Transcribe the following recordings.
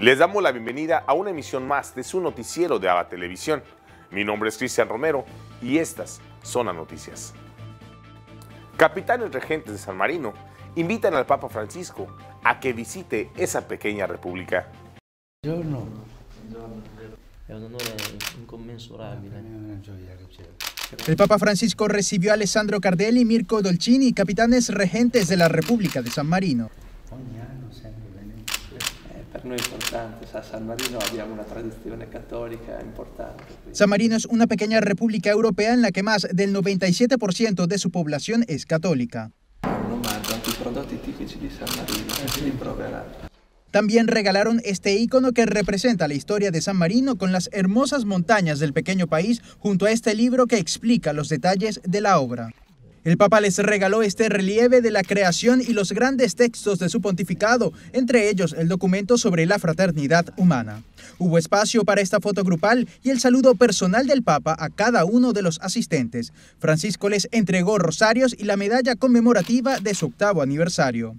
Les damos la bienvenida a una emisión más de su noticiero de ABA Televisión. Mi nombre es Cristian Romero y estas son las noticias. Capitanes regentes de San Marino invitan al Papa Francisco a que visite esa pequeña república. Buongiorno. È un onore incommensurabile. El Papa Francisco recibió a Alessandro Cardelli y Mirko Dolcini, capitanes regentes de la República de San Marino. Per noi è importante, a San Marino abbiamo una tradizione cattolica importante. San Marino es una pequeña república europea en la que más del 97% de su población es católica. Un omaggio anche i prodotti tipici di San Marino, li proverà. También regalaron este ícono que representa la historia de San Marino con las hermosas montañas del pequeño país junto a este libro que explica los detalles de la obra. El Papa les regaló este relieve de la creación y los grandes textos de su pontificado, entre ellos el documento sobre la fraternidad humana. Hubo espacio para esta foto grupal y el saludo personal del Papa a cada uno de los asistentes. Francisco les entregó rosarios y la medalla conmemorativa de su 8º aniversario.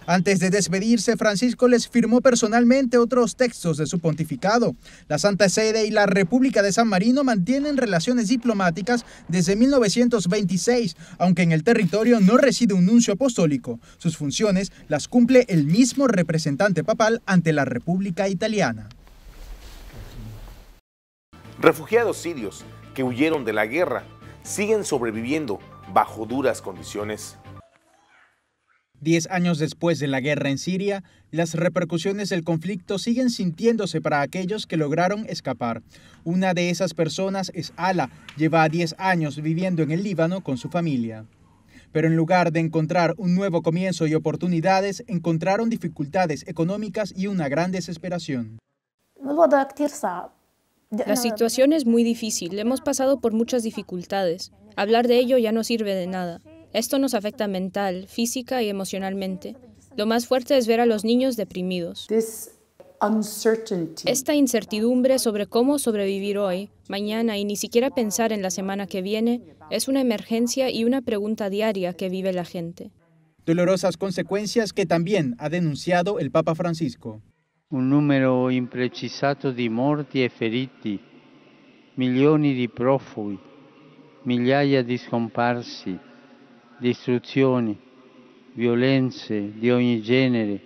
Antes de despedirse, Francisco les firmó personalmente otros textos de su pontificado. La Santa Sede y la República de San Marino mantienen relaciones diplomáticas desde 1926, aunque en el territorio no reside un nuncio apostólico. Sus funciones las cumple el mismo representante papal ante la República Italiana. Refugiados sirios que huyeron de la guerra siguen sobreviviendo bajo duras condiciones. 10 años después de la guerra en Siria, las repercusiones del conflicto siguen sintiéndose para aquellos que lograron escapar. Una de esas personas es Ala, lleva 10 años viviendo en el Líbano con su familia. Pero en lugar de encontrar un nuevo comienzo y oportunidades, encontraron dificultades económicas y una gran desesperación. La situación es muy difícil, hemos pasado por muchas dificultades. Hablar de ello ya no sirve de nada. Esto nos afecta mental, física y emocionalmente. Lo más fuerte es ver a los niños deprimidos. Esta incertidumbre sobre cómo sobrevivir hoy, mañana y ni siquiera pensar en la semana que viene es una emergencia y una pregunta diaria que vive la gente. Dolorosas consecuencias que también ha denunciado el Papa Francisco. Un numero imprecisato di morti e feriti, milioni di profughi, migliaia di scomparsi, distruzioni, violenze di ogni genere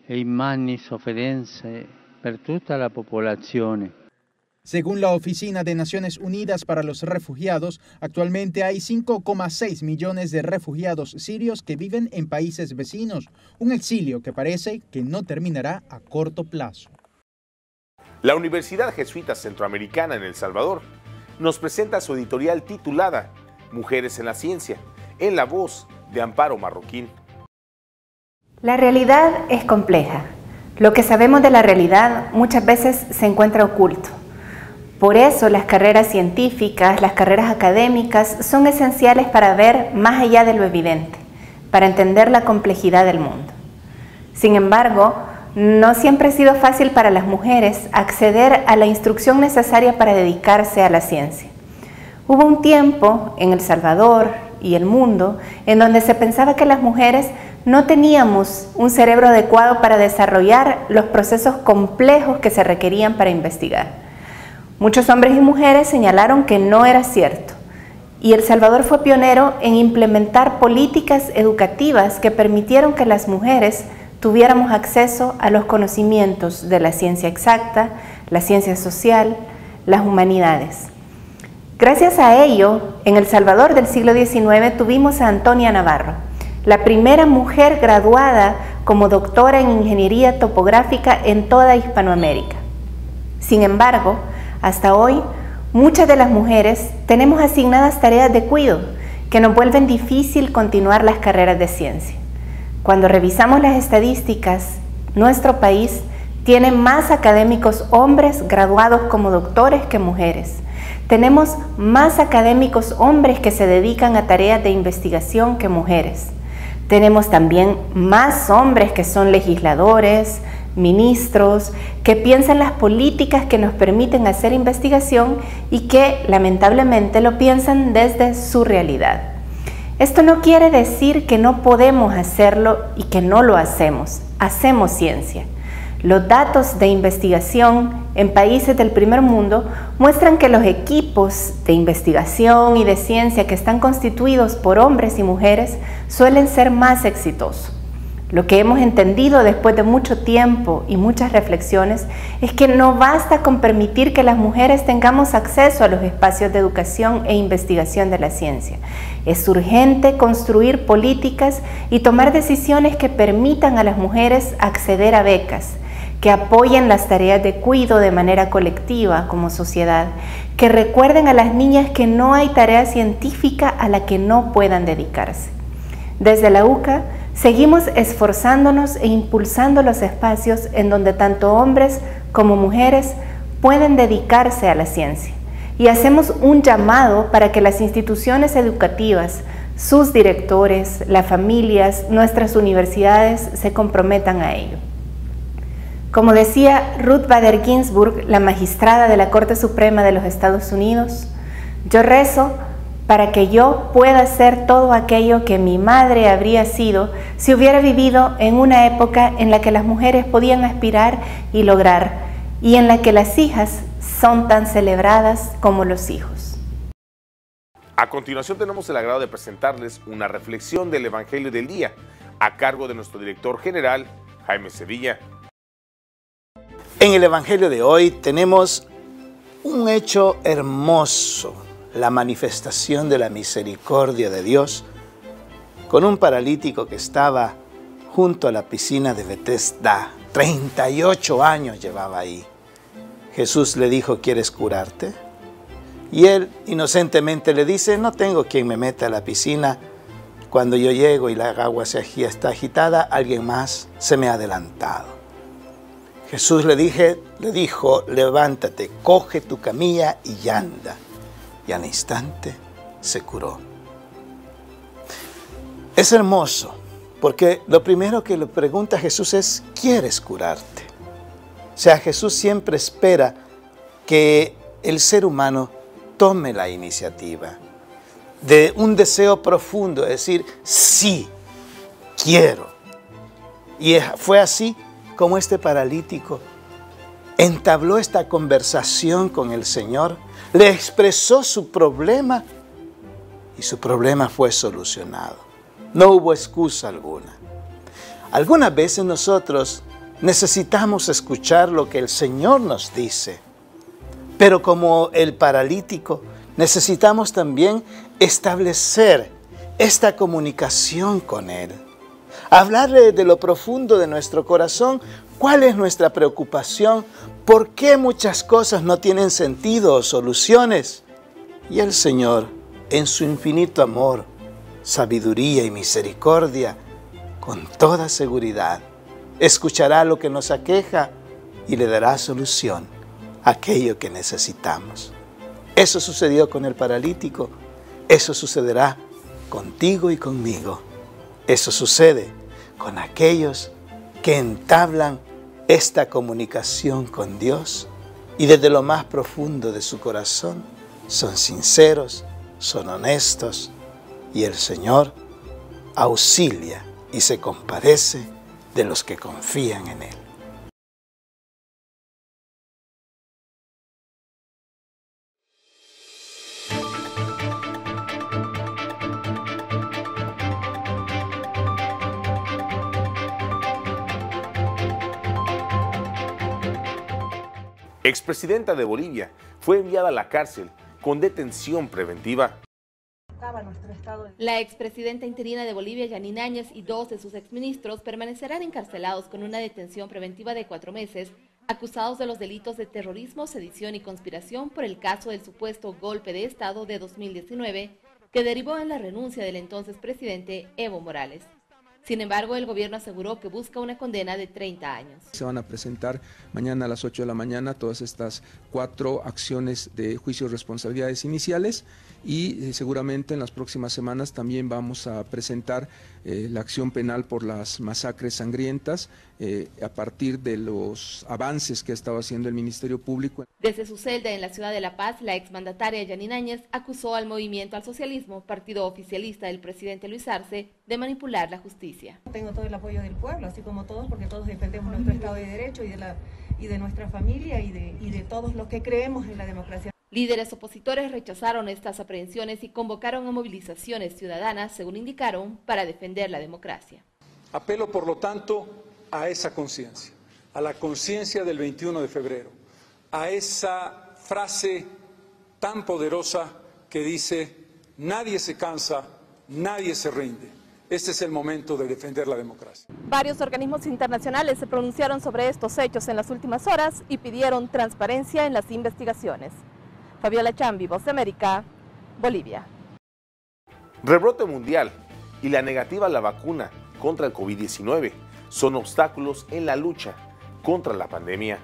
e immani sofferenze per tutta la popolazione. Según la Oficina de Naciones Unidas para los Refugiados, actualmente hay 5,6 millones de refugiados sirios que viven en países vecinos, un exilio que parece que no terminará a corto plazo. La Universidad Jesuita Centroamericana en El Salvador nos presenta su editorial titulada Mujeres en la Ciencia, en la voz de Amparo Marroquín. La realidad es compleja. Lo que sabemos de la realidad muchas veces se encuentra oculto. Por eso las carreras científicas, las carreras académicas son esenciales para ver más allá de lo evidente, para entender la complejidad del mundo. Sin embargo, no siempre ha sido fácil para las mujeres acceder a la instrucción necesaria para dedicarse a la ciencia. Hubo un tiempo en El Salvador y el mundo en donde se pensaba que las mujeres no teníamos un cerebro adecuado para desarrollar los procesos complejos que se requerían para investigar. Muchos hombres y mujeres señalaron que no era cierto, y El Salvador fue pionero en implementar políticas educativas que permitieron que las mujeres tuviéramos acceso a los conocimientos de la ciencia exacta, la ciencia social, las humanidades. Gracias a ello, en El Salvador del siglo XIX tuvimos a Antonia Navarro, la primera mujer graduada como doctora en ingeniería topográfica en toda Hispanoamérica. Sin embargo, hasta hoy, muchas de las mujeres tenemos asignadas tareas de cuidado que nos vuelven difícil continuar las carreras de ciencia. Cuando revisamos las estadísticas, nuestro país tiene más académicos hombres graduados como doctores que mujeres. Tenemos más académicos hombres que se dedican a tareas de investigación que mujeres. Tenemos también más hombres que son legisladores, ministros, que piensan las políticas que nos permiten hacer investigación y que lamentablemente lo piensan desde su realidad. Esto no quiere decir que no podemos hacerlo y que no lo hacemos. Hacemos ciencia. Los datos de investigación en países del primer mundo muestran que los equipos de investigación y de ciencia que están constituidos por hombres y mujeres suelen ser más exitosos. Lo que hemos entendido después de mucho tiempo y muchas reflexiones es que no basta con permitir que las mujeres tengamos acceso a los espacios de educación e investigación de la ciencia. Es urgente construir políticas y tomar decisiones que permitan a las mujeres acceder a becas, que apoyen las tareas de cuidado de manera colectiva como sociedad, que recuerden a las niñas que no hay tarea científica a la que no puedan dedicarse. Desde la UCA, seguimos esforzándonos e impulsando los espacios en donde tanto hombres como mujeres pueden dedicarse a la ciencia. Y hacemos un llamado para que las instituciones educativas, sus directores, las familias, nuestras universidades se comprometan a ello. Como decía Ruth Bader Ginsburg, la magistrada de la Corte Suprema de los Estados Unidos, yo rezo para que yo pueda ser todo aquello que mi madre habría sido si hubiera vivido en una época en la que las mujeres podían aspirar y lograr, y en la que las hijas son tan celebradas como los hijos. A continuación tenemos el agrado de presentarles una reflexión del Evangelio del Día, a cargo de nuestro director general, Jaime Sevilla. En el Evangelio de hoy tenemos un hecho hermoso, la manifestación de la misericordia de Dios con un paralítico que estaba junto a la piscina de Betesda. 38 años llevaba ahí. Jesús le dijo, ¿quieres curarte? Y él inocentemente le dice, no tengo quien me meta a la piscina. Cuando yo llego y la agua está agitada, alguien más se me ha adelantado. Jesús le dijo, levántate, coge tu camilla y anda. Y al instante se curó. Es hermoso, porque lo primero que le pregunta a Jesús es, ¿quieres curarte? O sea, Jesús siempre espera que el ser humano tome la iniciativa de un deseo profundo, es decir, sí, quiero. Y fue así como este paralítico entabló esta conversación con el Señor, le expresó su problema y su problema fue solucionado. No hubo excusa alguna. Algunas veces nosotros necesitamos escuchar lo que el Señor nos dice, pero como el paralítico necesitamos también establecer esta comunicación con Él. Hablarle de lo profundo de nuestro corazón, cuál es nuestra preocupación, por qué muchas cosas no tienen sentido o soluciones. Y el Señor, en su infinito amor, sabiduría y misericordia, con toda seguridad, escuchará lo que nos aqueja y le dará solución a aquello que necesitamos. Eso sucedió con el paralítico, eso sucederá contigo y conmigo. Eso sucede con aquellos que entablan esta comunicación con Dios y desde lo más profundo de su corazón son sinceros, son honestos y el Señor auxilia y se compadece de los que confían en Él. Expresidenta de Bolivia fue enviada a la cárcel con detención preventiva. La expresidenta interina de Bolivia, Yanine Áñez, y 2 de sus exministros permanecerán encarcelados con una detención preventiva de 4 meses, acusados de los delitos de terrorismo, sedición y conspiración por el caso del supuesto golpe de Estado de 2019, que derivó en la renuncia del entonces presidente Evo Morales. Sin embargo, el gobierno aseguró que busca una condena de 30 años. Se van a presentar mañana a las 8 de la mañana todas estas 4 acciones de juicio de responsabilidades iniciales y seguramente en las próximas semanas también vamos a presentar la acción penal por las masacres sangrientas a partir de los avances que ha estado haciendo el Ministerio Público. Desde su celda en la ciudad de La Paz, la exmandataria Yanina Áñez acusó al Movimiento al Socialismo, partido oficialista del presidente Luis Arce, de manipular la justicia. Tengo todo el apoyo del pueblo, así como todos, porque todos defendemos nuestro Estado de Derecho y de nuestra familia y de todos los que creemos en la democracia. Líderes opositores rechazaron estas aprehensiones y convocaron a movilizaciones ciudadanas, según indicaron, para defender la democracia. Apelo, por lo tanto, a esa conciencia, a la conciencia del 21 de febrero, a esa frase tan poderosa que dice: nadie se cansa, nadie se rinde. Este es el momento de defender la democracia. Varios organismos internacionales se pronunciaron sobre estos hechos en las últimas horas y pidieron transparencia en las investigaciones. Fabiola Chambi, Voz de América, Bolivia. Rebrote mundial y la negativa a la vacuna contra el COVID-19 son obstáculos en la lucha contra la pandemia.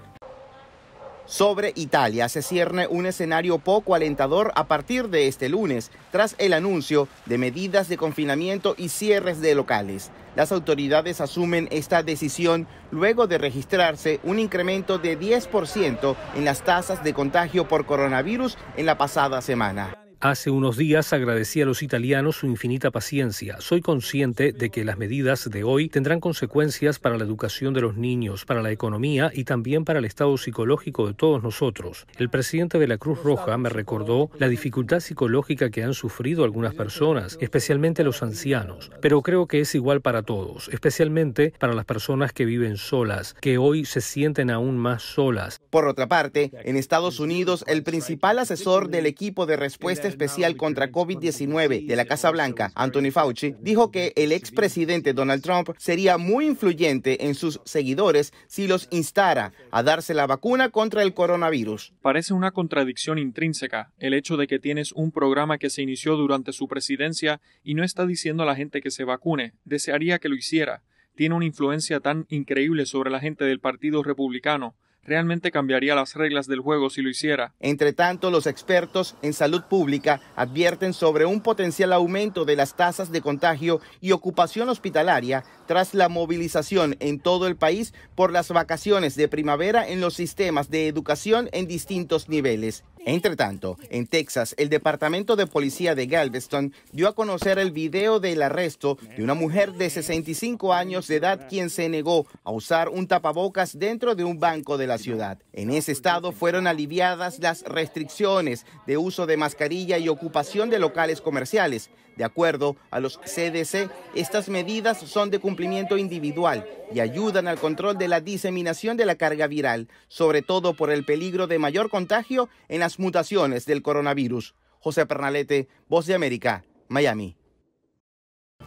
Sobre Italia se cierne un escenario poco alentador a partir de este lunes, tras el anuncio de medidas de confinamiento y cierres de locales. Las autoridades asumen esta decisión luego de registrarse un incremento de 10% en las tasas de contagio por coronavirus en la pasada semana. Hace unos días agradecí a los italianos su infinita paciencia. Soy consciente de que las medidas de hoy tendrán consecuencias para la educación de los niños, para la economía y también para el estado psicológico de todos nosotros. El presidente de la Cruz Roja me recordó la dificultad psicológica que han sufrido algunas personas, especialmente los ancianos. Pero creo que es igual para todos, especialmente para las personas que viven solas, que hoy se sienten aún más solas. Por otra parte, en Estados Unidos, el principal asesor del equipo de respuesta especial contra COVID-19 de la Casa Blanca, Anthony Fauci, dijo que el expresidente Donald Trump sería muy influyente en sus seguidores si los instara a darse la vacuna contra el coronavirus. Parece una contradicción intrínseca el hecho de que tienes un programa que se inició durante su presidencia y no está diciendo a la gente que se vacune. Desearía que lo hiciera. Tiene una influencia tan increíble sobre la gente del Partido Republicano. Realmente cambiaría las reglas del juego si lo hiciera. Entre tanto, los expertos en salud pública advierten sobre un potencial aumento de las tasas de contagio y ocupación hospitalaria tras la movilización en todo el país por las vacaciones de primavera en los sistemas de educación en distintos niveles. Entre tanto, en Texas, el Departamento de Policía de Galveston dio a conocer el video del arresto de una mujer de 65 años de edad quien se negó a usar un tapabocas dentro de un banco de la ciudad. En ese estado fueron aliviadas las restricciones de uso de mascarilla y ocupación de locales comerciales. De acuerdo a los CDC, estas medidas son de cumplimiento individual y ayudan al control de la diseminación de la carga viral, sobre todo por el peligro de mayor contagio en las mutaciones del coronavirus. José Pernalete, Voz de América, Miami.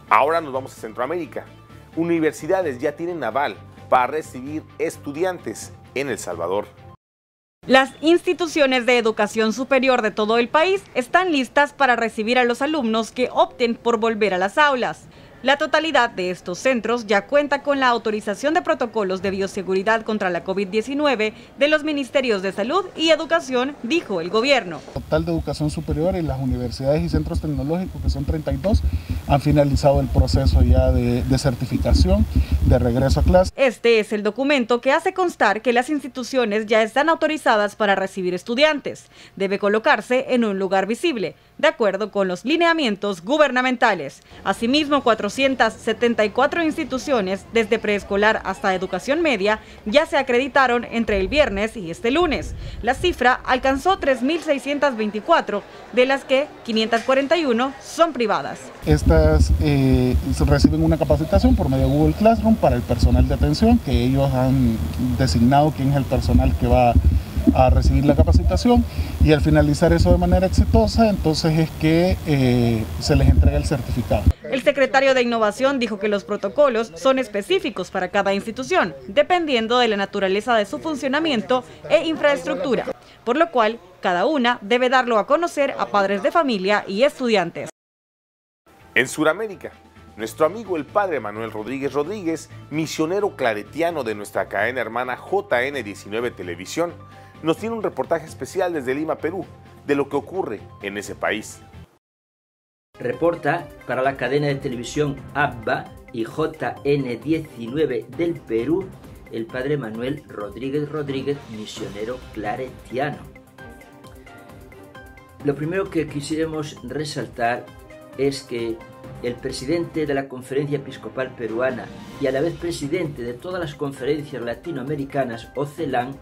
Ahora nos vamos a Centroamérica. Universidades ya tienen aval para recibir estudiantes en El Salvador. Las instituciones de educación superior de todo el país están listas para recibir a los alumnos que opten por volver a las aulas. La totalidad de estos centros ya cuenta con la autorización de protocolos de bioseguridad contra la COVID-19 de los Ministerios de Salud y Educación, dijo el gobierno. Total de educación superior en las universidades y centros tecnológicos, que son 32, han finalizado el proceso ya de certificación, de regreso a clase. Este es el documento que hace constar que las instituciones ya están autorizadas para recibir estudiantes. Debe colocarse en un lugar visible, de acuerdo con los lineamientos gubernamentales. Asimismo, 474 instituciones, desde preescolar hasta educación media, ya se acreditaron entre el viernes y este lunes. La cifra alcanzó 3.624, de las que 541 son privadas. Estas reciben una capacitación por medio de Google Classroom para el personal de atención, que ellos han designado quién es el personal que va a recibir la capacitación, y al finalizar eso de manera exitosa, entonces es que se les entrega el certificado. El secretario de Innovación dijo que los protocolos son específicos para cada institución, dependiendo de la naturaleza de su funcionamiento e infraestructura, por lo cual cada una debe darlo a conocer a padres de familia y estudiantes. En Sudamérica, nuestro amigo el padre Manuel Rodríguez Rodríguez, misionero claretiano de nuestra cadena hermana JN19 Televisión, nos tiene un reportaje especial desde Lima, Perú, de lo que ocurre en ese país. Reporta para la cadena de televisión ABBA y JN19 del Perú, el padre Manuel Rodríguez Rodríguez, misionero claretiano. Lo primero que quisiéramos resaltar es que el presidente de la Conferencia Episcopal Peruana y a la vez presidente de todas las conferencias latinoamericanas, OCELAN,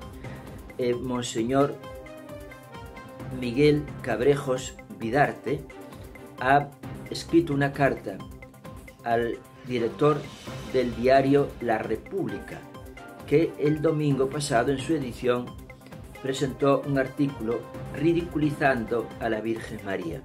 Monseñor Miguel Cabrejos Vidarte, ha escrito una carta al director del diario La República, que el domingo pasado en su edición presentó un artículo ridiculizando a la Virgen María.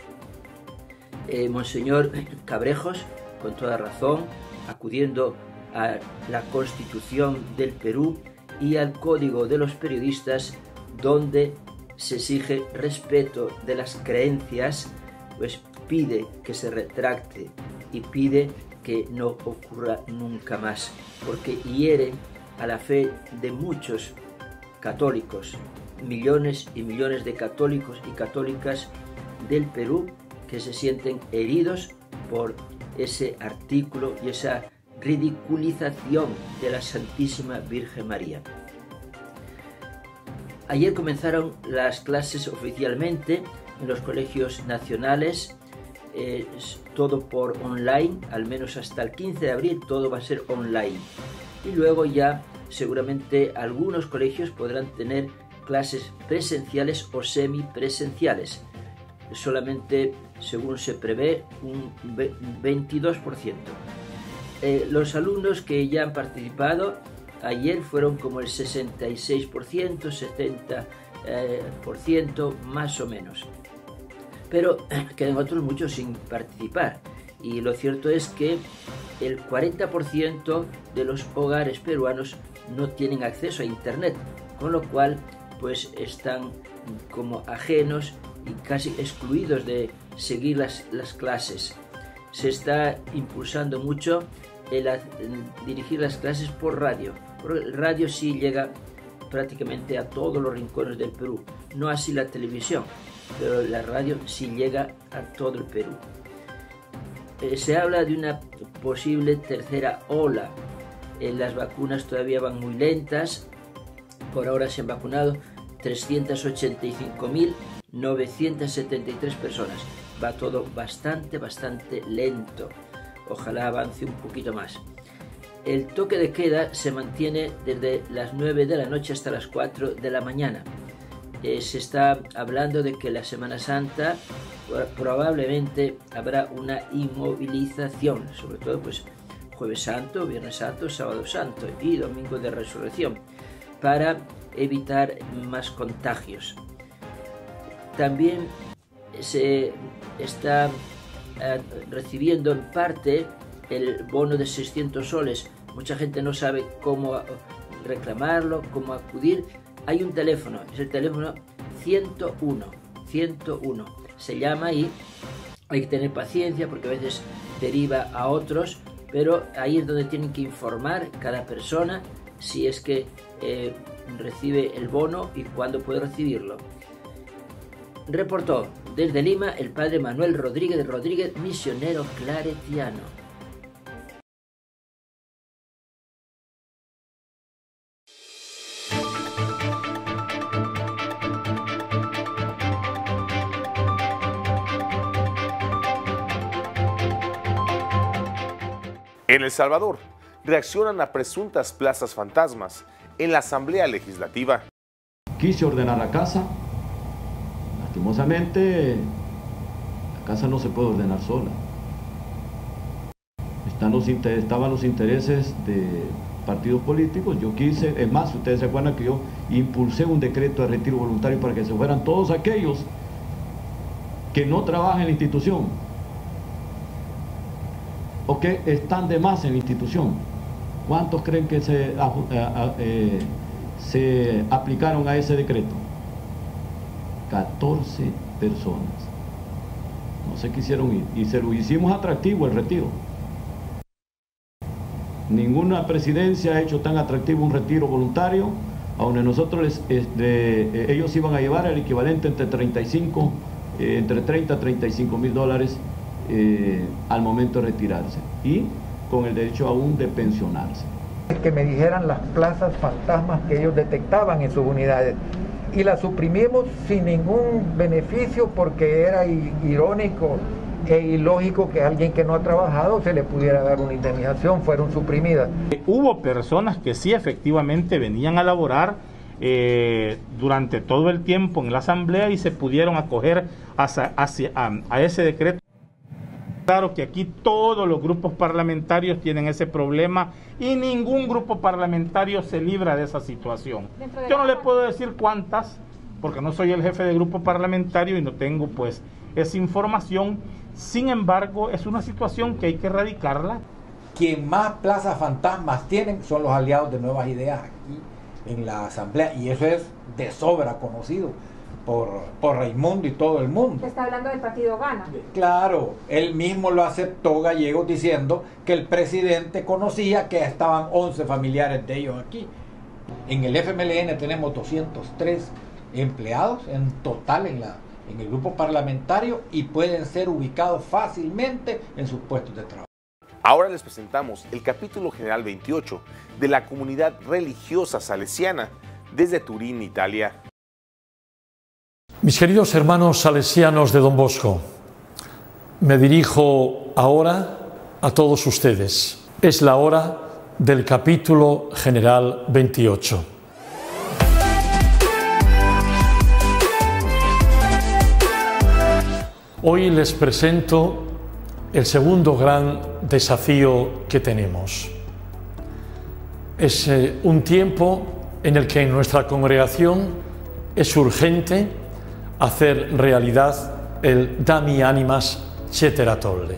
Monseñor Cabrejos, con toda razón, acudiendo a la Constitución del Perú y al Código de los Periodistas, donde se exige respeto de las creencias, pues pide que se retracte y pide que no ocurra nunca más, porque hiere a la fe de muchos católicos, millones y millones de católicos y católicas del Perú que se sienten heridos por ese artículo y esa ridiculización de la Santísima Virgen María. Ayer comenzaron las clases oficialmente en los colegios nacionales, todo por online, al menos hasta el 15 de abril todo va a ser online. Y luego ya seguramente algunos colegios podrán tener clases presenciales o semipresenciales. Solamente, según se prevé, un 22%. Los alumnos que ya han participado ayer fueron como el 66%, 70% más o menos. Pero quedan otros muchos sin participar. Y lo cierto es que el 40% de los hogares peruanos no tienen acceso a Internet, con lo cual pues están como ajenos y casi excluidos de seguir las clases. Se está impulsando mucho el dirigir las clases por radio. El radio sí llega prácticamente a todos los rincones del Perú, no así la televisión, pero la radio sí llega a todo el Perú. Se habla de una posible tercera ola. Las vacunas todavía van muy lentas. Por ahora se han vacunado 385.973 personas. Va todo bastante lento. Ojalá avance un poquito más. El toque de queda se mantiene desde las 9 de la noche hasta las 4 de la mañana. Se está hablando de que la Semana Santa probablemente habrá una inmovilización, sobre todo pues Jueves Santo, Viernes Santo, Sábado Santo y Domingo de Resurrección, para evitar más contagios. También se está recibiendo en parte el bono de 600 soles. Mucha gente no sabe cómo reclamarlo, cómo acudir. Hay un teléfono, es el teléfono 101. Se llama ahí, hay que tener paciencia porque a veces deriva a otros, pero ahí es donde tienen que informar cada persona si es que recibe el bono y cuándo puede recibirlo. Reportó desde Lima el padre Manuel Rodríguez Rodríguez, misionero claretiano. En El Salvador, reaccionan a presuntas plazas fantasmas en la Asamblea Legislativa. Quise ordenar la casa. Lastimosamente, la casa no se puede ordenar sola. Estaban los intereses de partidos políticos. Yo quise, es más, ustedes se acuerdan que yo impulsé un decreto de retiro voluntario para que se fueran todos aquellos que no trabajan en la institución o que están de más en la institución. ¿Cuántos creen que se aplicaron a ese decreto? 14 personas. No se quisieron ir y se lo hicimos atractivo el retiro. Ninguna presidencia ha hecho tan atractivo un retiro voluntario, donde nosotros ellos iban a llevar el equivalente entre 30 a 35 mil dólares al momento de retirarse, y con el derecho aún de pensionarse. Que me dijeran las plazas fantasmas que ellos detectaban en sus unidades, y las suprimimos sin ningún beneficio, porque era irónico e ilógico que a alguien que no ha trabajado se le pudiera dar una indemnización. Fueron suprimidas. Hubo personas que sí efectivamente venían a laborar durante todo el tiempo en la asamblea y se pudieron acoger a ese decreto. Claro que aquí todos los grupos parlamentarios tienen ese problema y ningún grupo parlamentario se libra de esa situación. Yo no le puedo decir cuántas, porque no soy el jefe de grupo parlamentario y no tengo pues esa información. Sin embargo, es una situación que hay que erradicarla. Quien más plazas fantasmas tienen son los aliados de Nuevas Ideas aquí en la asamblea, y eso es de sobra conocido por Raimundo y todo el mundo. Está hablando del partido Gana. Claro, él mismo lo aceptó, Gallegos, diciendo que el presidente conocía que estaban 11 familiares de ellos aquí. En el FMLN tenemos 203 empleados en total en el grupo parlamentario, y pueden ser ubicados fácilmente en sus puestos de trabajo. Ahora les presentamos el capítulo general 28 de la comunidad religiosa salesiana desde Turín, Italia. Mis queridos hermanos salesianos de Don Bosco, me dirijo ahora a todos ustedes. Es la hora del capítulo general 28. Hoy les presento el segundo gran desafío que tenemos. Es un tiempo en el que en nuestra congregación es urgente hacer realidad el Dami Animas Cetera Tolle.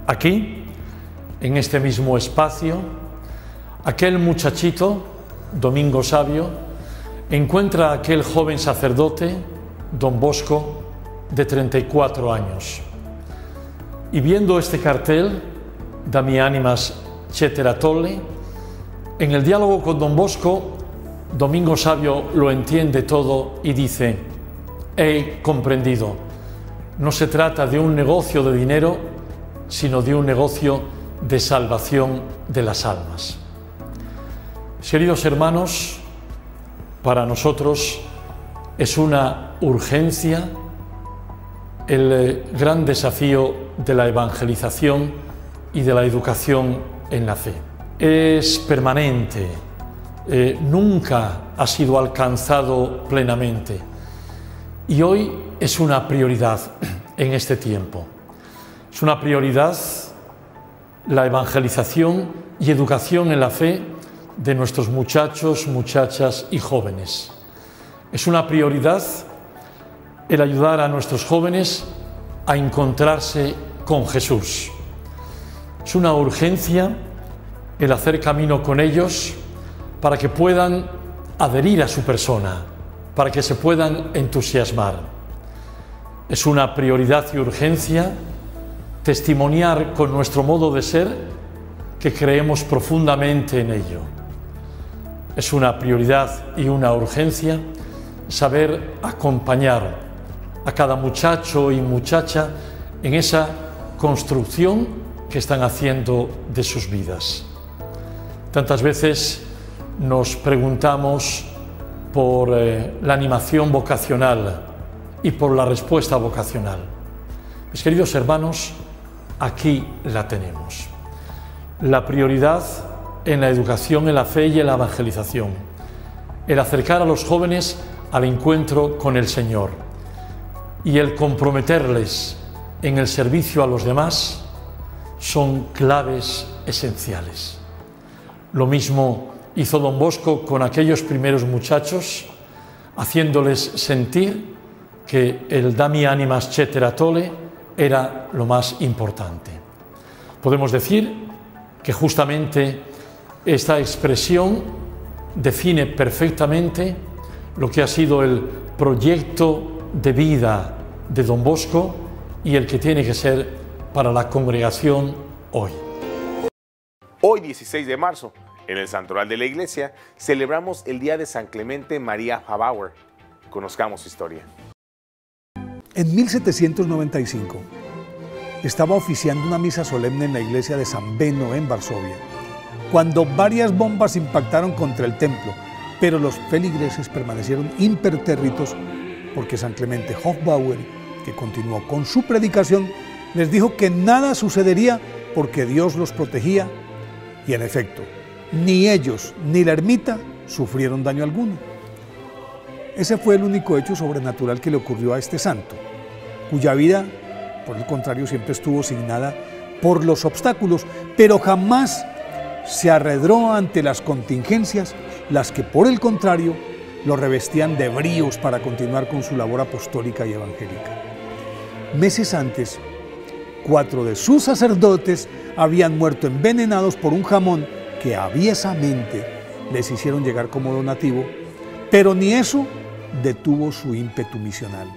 Aquí, en este mismo espacio, aquel muchachito, Domingo Sabio, encuentra a aquel joven sacerdote, Don Bosco, de 34 años. Y viendo este cartel, Dami Animas Cetera Tolle, en el diálogo con Don Bosco, Domingo Sabio lo entiende todo y dice: he comprendido, no se trata de un negocio de dinero, sino de un negocio de salvación de las almas. Queridos hermanos, para nosotros es una urgencia el gran desafío de la evangelización y de la educación en la fe. Es permanente, nunca ha sido alcanzado plenamente, y hoy es una prioridad en este tiempo. Es una prioridad la evangelización y educación en la fe de nuestros muchachos, muchachas y jóvenes. Es una prioridad el ayudar a nuestros jóvenes a encontrarse con Jesús. Es una urgencia el hacer camino con ellos para que puedan adherir a su persona, para que se puedan entusiasmar. Es una prioridad y urgencia testimoniar con nuestro modo de ser que creemos profundamente en ello. Es una prioridad y una urgencia saber acompañar a cada muchacho y muchacha en esa construcción que están haciendo de sus vidas. Tantas veces nos preguntamos por la animación vocacional y por la respuesta vocacional. Mis queridos hermanos, aquí la tenemos. La prioridad en la educación, en la fe y en la evangelización. El acercar a los jóvenes al encuentro con el Señor y el comprometerles en el servicio a los demás son claves esenciales. Lo mismo hizo Don Bosco con aquellos primeros muchachos, haciéndoles sentir que el Dami Animas Cetera Tolle era lo más importante. Podemos decir que justamente esta expresión define perfectamente lo que ha sido el proyecto de vida de Don Bosco y el que tiene que ser para la congregación hoy. Hoy, 16 de marzo, en el Santoral de la Iglesia, celebramos el Día de San Clemente María Hofbauer. Conozcamos su historia. En 1795, estaba oficiando una misa solemne en la iglesia de San Beno en Varsovia, cuando varias bombas impactaron contra el templo, pero los feligreses permanecieron impertérritos porque San Clemente Hofbauer, que continuó con su predicación, les dijo que nada sucedería porque Dios los protegía, y en efecto, ni ellos ni la ermita sufrieron daño alguno. Ese fue el único hecho sobrenatural que le ocurrió a este santo, cuya vida, por el contrario, siempre estuvo signada por los obstáculos, pero jamás se arredró ante las contingencias, las que por el contrario lo revestían de bríos para continuar con su labor apostólica y evangélica. Meses antes, 4 de sus sacerdotes habían muerto envenenados por un jamón que aviesamente les hicieron llegar como donativo, pero ni eso detuvo su ímpetu misional.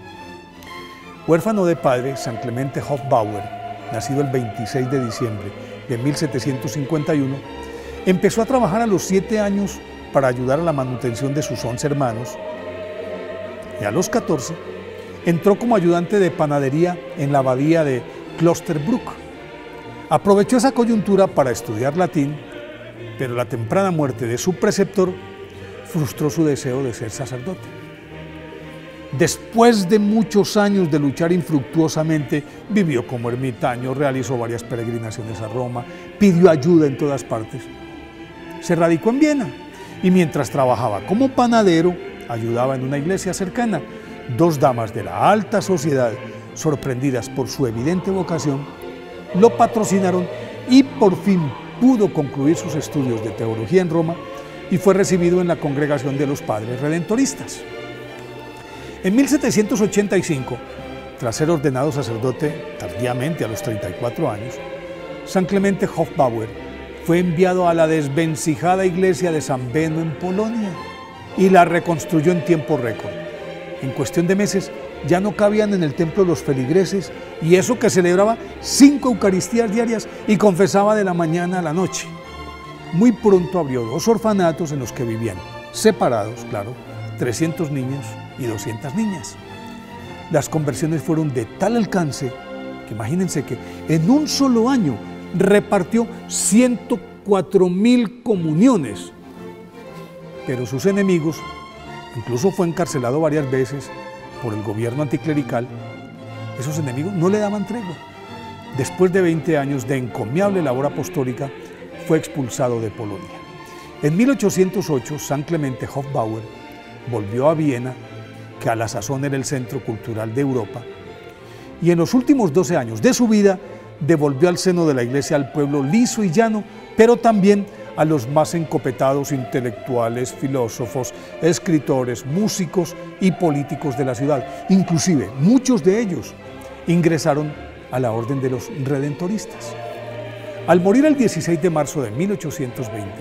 Huérfano de padre, San Clemente Hofbauer, nacido el 26 de diciembre de 1751, empezó a trabajar a los 7 años para ayudar a la manutención de sus 11 hermanos, y a los 14 entró como ayudante de panadería en la abadía de Klosterbruck. Aprovechó esa coyuntura para estudiar latín, pero la temprana muerte de su preceptor frustró su deseo de ser sacerdote. Después de muchos años de luchar infructuosamente, vivió como ermitaño, realizó varias peregrinaciones a Roma, pidió ayuda en todas partes. Se radicó en Viena y mientras trabajaba como panadero, ayudaba en una iglesia cercana. 2 damas de la alta sociedad, sorprendidas por su evidente vocación, lo patrocinaron y por fin pudo concluir sus estudios de teología en Roma y fue recibido en la congregación de los Padres Redentoristas. En 1785, tras ser ordenado sacerdote tardíamente a los 34 años, San Clemente Hofbauer fue enviado a la desvencijada iglesia de San Beno en Polonia y la reconstruyó en tiempo récord. En cuestión de meses ya no cabían en el templo los feligreses, y eso que celebraba 5 Eucaristías diarias y confesaba de la mañana a la noche. Muy pronto abrió 2 orfanatos en los que vivían, separados, claro, 300 niños y 200 niñas. Las conversiones fueron de tal alcance que imagínense que en un solo año repartió 104.000 comuniones, pero sus enemigos, incluso fue encarcelado varias veces por el gobierno anticlerical, esos enemigos no le daban tregua. Después de 20 años de encomiable labor apostólica, fue expulsado de Polonia. En 1808, San Clemente Hofbauer volvió a Viena, que a la sazón era el centro cultural de Europa, y en los últimos 12 años de su vida devolvió al seno de la iglesia al pueblo liso y llano, pero también a los más encopetados intelectuales, filósofos, escritores, músicos y políticos de la ciudad. Inclusive, muchos de ellos ingresaron a la orden de los redentoristas. Al morir el 16 de marzo de 1820,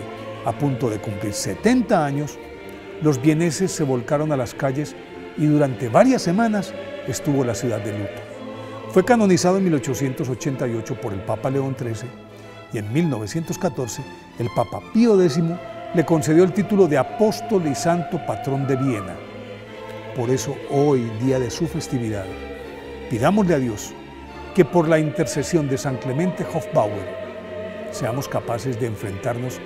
a punto de cumplir 70 años, los vieneses se volcaron a las calles y durante varias semanas estuvo la ciudad de luto. Fue canonizado en 1888 por el Papa León XIII y en 1914 el Papa Pío X le concedió el título de apóstol y santo patrón de Viena. Por eso hoy, día de su festividad, pidámosle a Dios que por la intercesión de San Clemente Hofbauer seamos capaces de enfrentarnos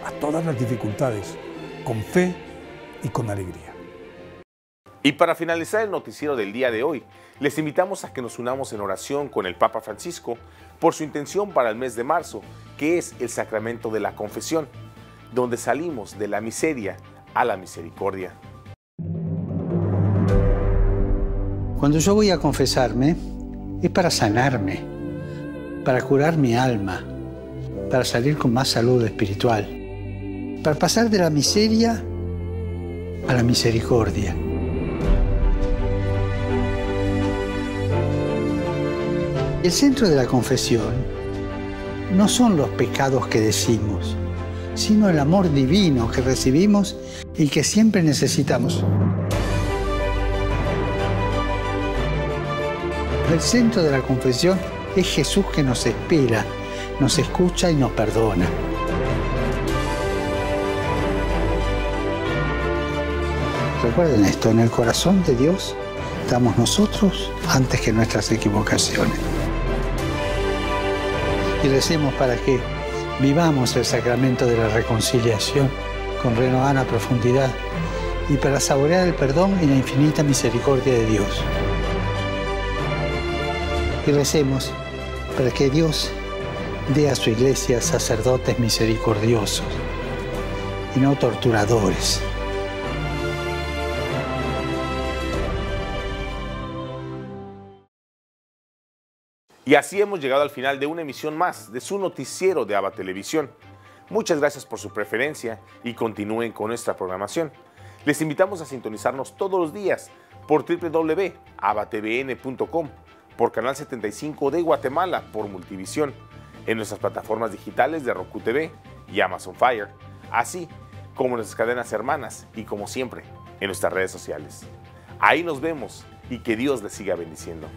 a todas las dificultades con fe y con alegría. Y para finalizar el noticiero del día de hoy, les invitamos a que nos unamos en oración con el Papa Francisco por su intención para el mes de marzo, que es el sacramento de la confesión, donde salimos de la miseria a la misericordia. Cuando yo voy a confesarme, es para sanarme, para curar mi alma, para salir con más salud espiritual, para pasar de la miseria a la misericordia. El centro de la confesión no son los pecados que decimos, sino el amor divino que recibimos y que siempre necesitamos. El centro de la confesión es Jesús que nos espera nos escucha y nos perdona. Recuerden esto, en el corazón de Dios estamos nosotros antes que nuestras equivocaciones. Y recemos para que vivamos el sacramento de la reconciliación con renovada profundidad y para saborear el perdón y la infinita misericordia de Dios. Y recemos para que Dios dé a su iglesia sacerdotes misericordiosos y no torturadores. Y así hemos llegado al final de una emisión más de su noticiero de ABA Televisión. Muchas gracias por su preferencia y continúen con nuestra programación. Les invitamos a sintonizarnos todos los días por www.abatvn.com, por Canal 75 de Guatemala, por Multivisión, en nuestras plataformas digitales de Roku TV y Amazon Fire, así como en nuestras cadenas hermanas y, como siempre, en nuestras redes sociales. Ahí nos vemos y que Dios les siga bendiciendo.